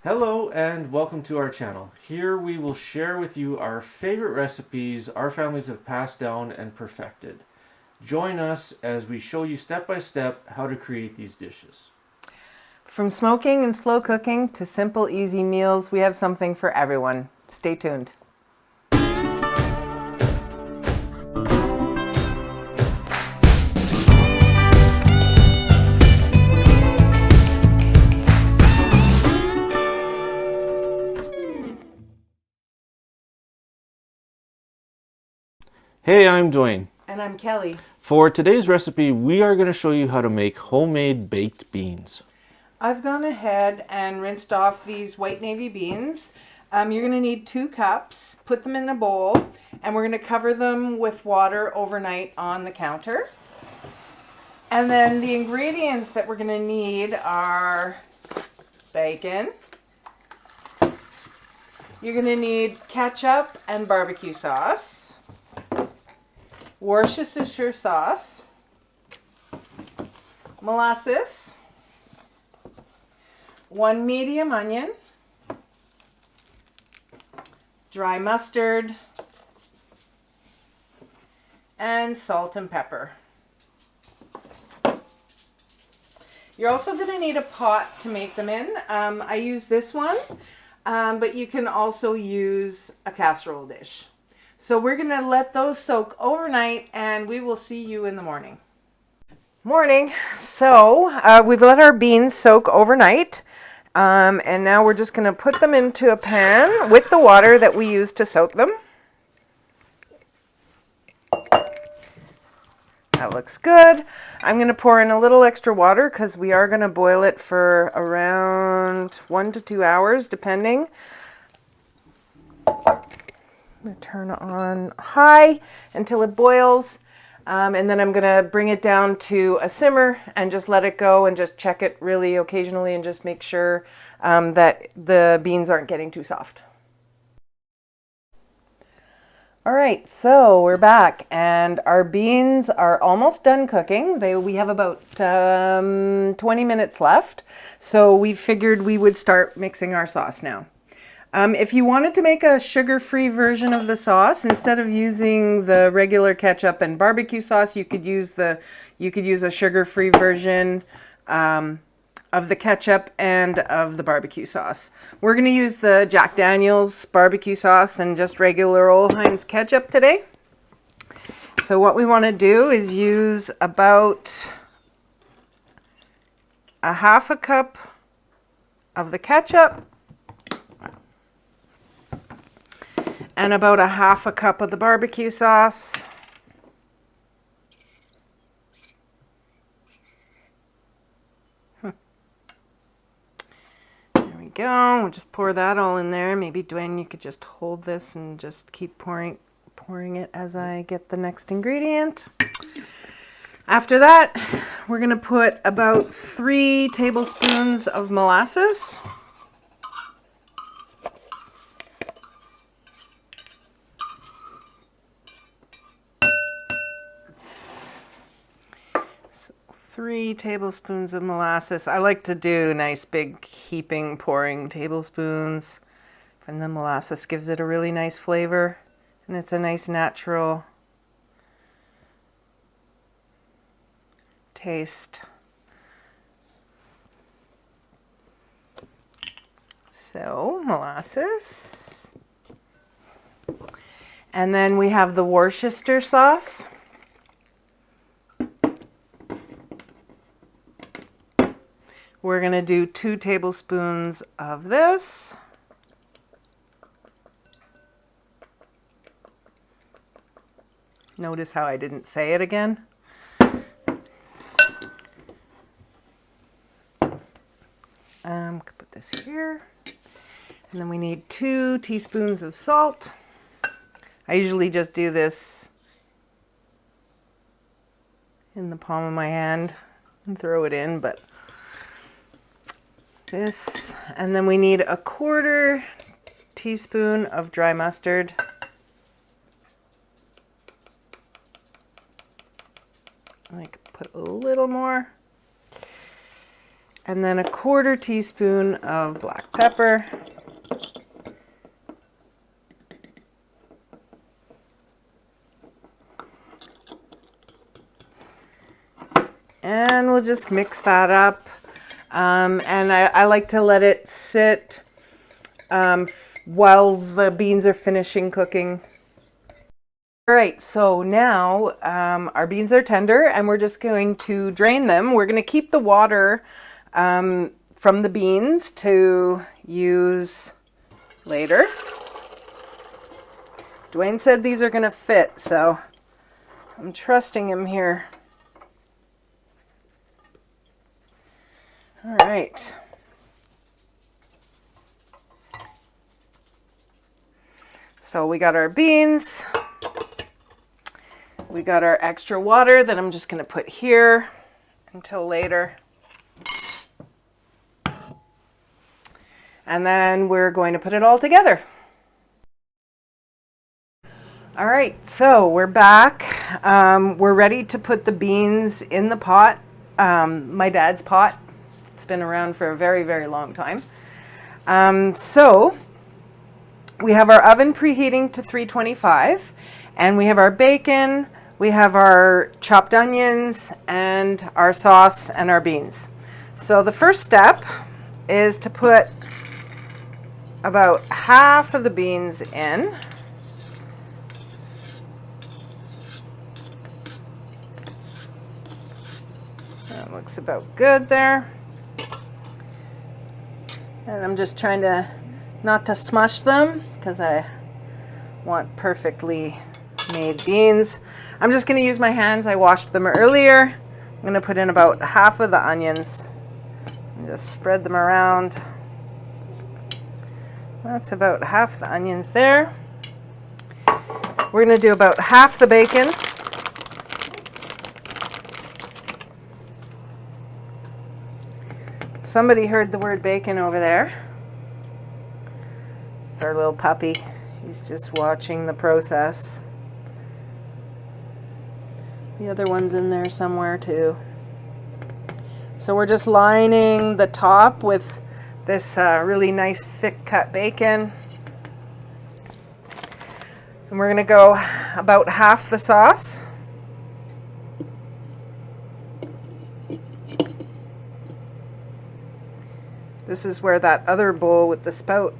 Hello and welcome to our channel. Here we will share with you our favorite recipes our families have passed down and perfected. Join us as we show you step by step how to create these dishes. From smoking and slow cooking to simple, easy meals, we have something for everyone. Stay tuned. Hey, I'm Dwayne. And I'm Kelly. For today's recipe, we are going to show you how to make homemade baked beans. I've gone ahead and rinsed off these white navy beans. You're going to need 2 cups. Put them in a bowl, and we're going to cover them with water overnight on the counter. And then the ingredients that we're going to need are bacon. You're going to need ketchup and barbecue sauce, Worcestershire sauce, molasses, 1 medium onion, dry mustard, and salt and pepper. You're also going to need a pot to make them in. I use this one, but you can also use a casserole dish. So we're going to let those soak overnight, and we will see you in the morning. Morning. So we've let our beans soak overnight, and now we're just going to put them into a pan with the water that we used to soak them. That looks good. I'm going to pour in a little extra water because we are going to boil it for around 1 to 2 hours, depending. I'm going to turn on high until it boils, and then I'm going to bring it down to a simmer and just let it go and just check it really occasionally and just make sure that the beans aren't getting too soft. All right, so we're back and our beans are almost done cooking. We have about 20 minutes left, so we figured we would start mixing our sauce now. If you wanted to make a sugar-free version of the sauce, instead of using the regular ketchup and barbecue sauce, you could use a sugar-free version of the ketchup and of the barbecue sauce. We're going to use the Jack Daniel's barbecue sauce and just regular old Heinz ketchup today. So what we want to do is use about a half a cup of the ketchup and about a half a cup of the barbecue sauce. There we go. We'll just pour that all in there. Maybe Dwayne, you could just hold this and just keep pouring it as I get the next ingredient. After that, we're going to put about 3 tablespoons of molasses. So 3 tablespoons of molasses. I like to do nice big heaping pouring tablespoons, and the molasses gives it a really nice flavor, and it's a nice natural taste. So molasses, and then we have the Worcester sauce. We're going to do 2 tablespoons of this. Notice how I didn't say it again. Put this here. And then we need 2 teaspoons of salt. I usually just do this in the palm of my hand and throw it in, but this. And then we need a 1/4 teaspoon of dry mustard. I could put a little more. And then a 1/4 teaspoon of black pepper. And we'll just mix that up. And I like to let it sit while the beans are finishing cooking. All right, so now our beans are tender and we're just going to drain them. We're going to keep the water from the beans to use later. Dwayne said these are going to fit, so I'm trusting him here. All right. So we got our beans. We got our extra water that I'm just going to put here until later. And then we're going to put it all together. All right, so we're back. We're ready to put the beans in the pot, my dad's pot. It's been around for a very, very long time. So we have our oven preheating to 325, and we have our bacon, we have our chopped onions, and our sauce and our beans. So the first step is to put about half of the beans in. That looks about good there. And I'm just trying to not to smush them because I want perfectly made beans. I'm just going to use my hands. I washed them earlier. I'm going to put in about half of the onions and just spread them around. That's about half the onions there. We're going to do about half the bacon. Somebody heard the word bacon over there. It's our little puppy. He's just watching the process. The other one's in there somewhere too. So we're just lining the top with this really nice thick cut bacon. And we're gonna go about half the sauce. This is where that other bowl with the spout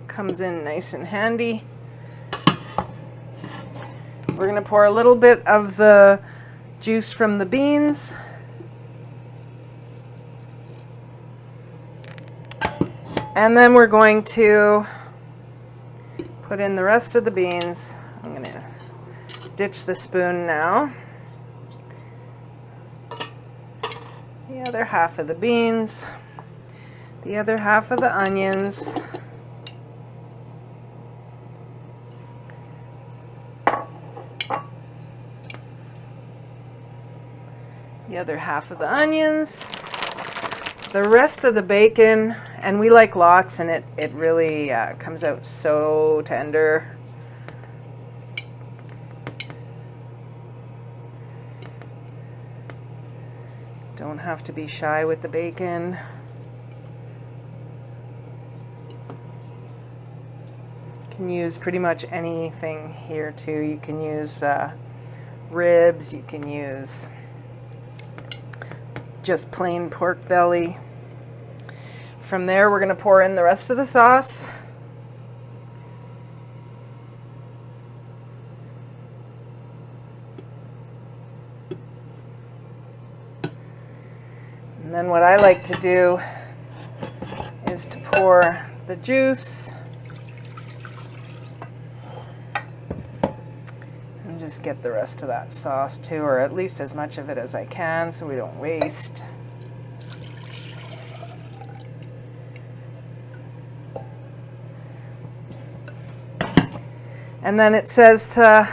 comes in nice and handy. We're going to pour a little bit of the juice from the beans. And then we're going to put in the rest of the beans. I'm going to ditch the spoon now. The other half of the beans. The other half of the onions. The other half of the onions. The rest of the bacon, and we like lots, and it really comes out so tender. Don't have to be shy with the bacon. You can use pretty much anything here too. You can use ribs, you can use just plain pork belly. From there, we're going to pour in the rest of the sauce. And then what I like to do is to pour the juice and just get the rest of that sauce too, or at least as much of it as I can so we don't waste. And then it says to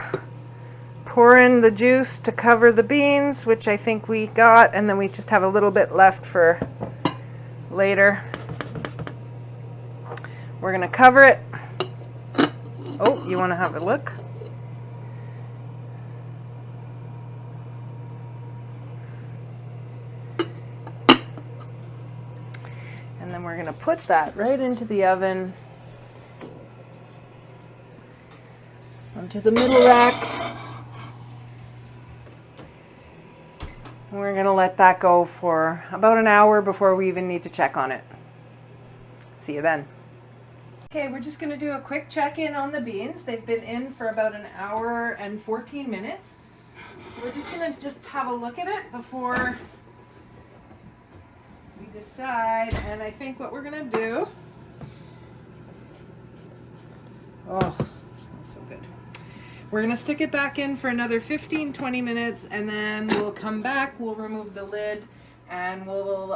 pour in the juice to cover the beans, which I think we got, and then we just have a little bit left for later. We're going to cover it. Oh, you want to have a look? gonna put that right into the oven, onto the middle rack. We're gonna let that go for about an hour before we even need to check on it. See you then. Okay, we're just gonna do a quick check-in on the beans. They've been in for about an hour and 14 minutes. So we're just gonna have a look at it before we decide. And I think what we're gonna do, oh, it smells so good. We're gonna stick it back in for another 15-20 minutes, and then we'll come back, we'll remove the lid, and we'll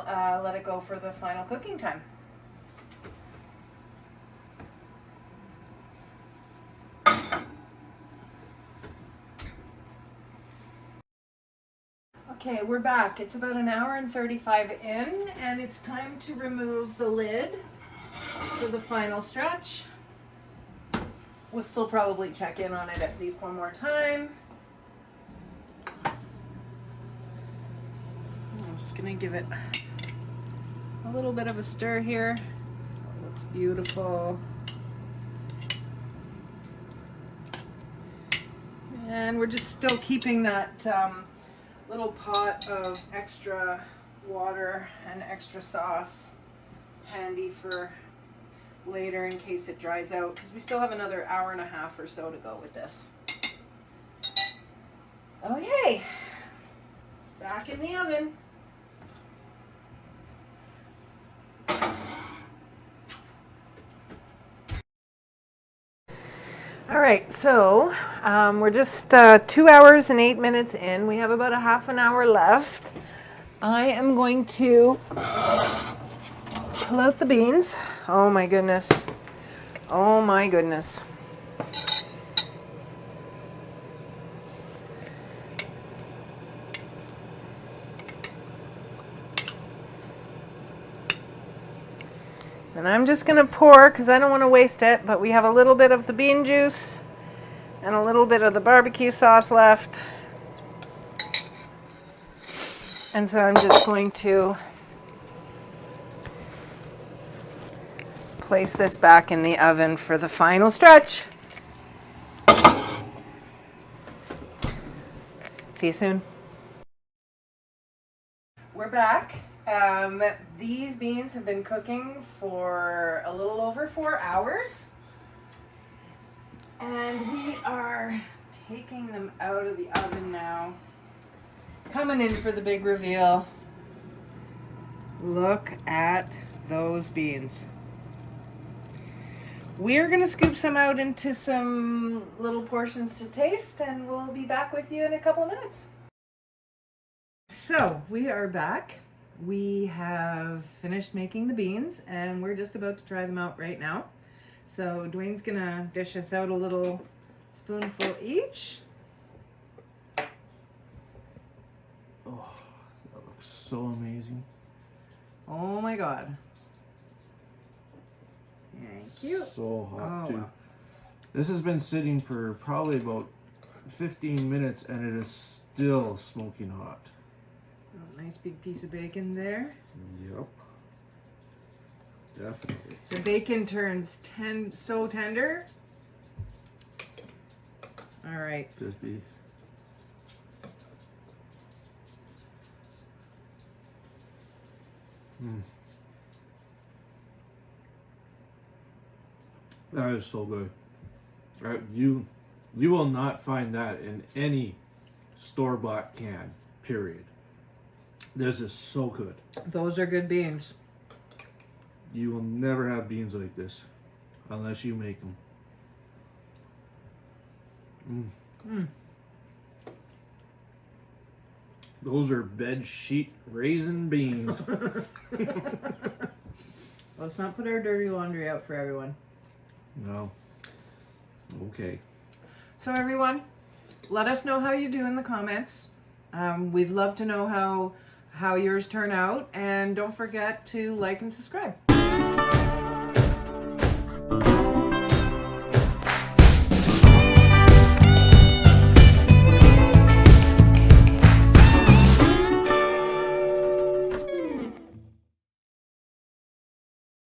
let it go for the final cooking time. Okay, we're back. It's about an hour and 35 in, and it's time to remove the lid for the final stretch. We'll still probably check in on it at least one more time. I'm just gonna give it a little bit of a stir here. Oh, looks beautiful. And we're just still keeping that little pot of extra water and extra sauce handy for later in case it dries out, because we still have another hour and a half or so to go with this. Okay, back in the oven. All right, so we're just 2 hours and 8 minutes in. We have about a half an hour left. I am going to pull out the beans. Oh my goodness. Oh my goodness. And I'm just going to pour, because I don't want to waste it, but we have a little bit of the bean juice and a little bit of the barbecue sauce left. And so I'm just going to place this back in the oven for the final stretch. See you soon. We're back. These beans have been cooking for a little over 4 hours. And we are taking them out of the oven now. Coming in for the big reveal. Look at those beans. We're going to scoop some out into some little portions to taste, and we'll be back with you in a couple minutes. So, we are back. We have finished making the beans, and we're just about to try them out right now. So, Dwayne's going to dish us out a little spoonful each. Oh, that looks so amazing. Oh my God. Thank you. So hot, Oh, too. wow. This has been sitting for probably about 15 minutes, and it is still smoking hot. Oh, nice big piece of bacon there. Yep. Definitely. The bacon turns so tender. All right. Just be. That is so good. You will not find that in any store-bought can, period. This is so good. Those are good beans. You will never have beans like this unless you make them. Those are bed sheet raisin beans. Let's not put our dirty laundry out for everyone. No. Okay. So everyone, let us know how you do in the comments. We'd love to know how yours turn out, and don't forget to like and subscribe.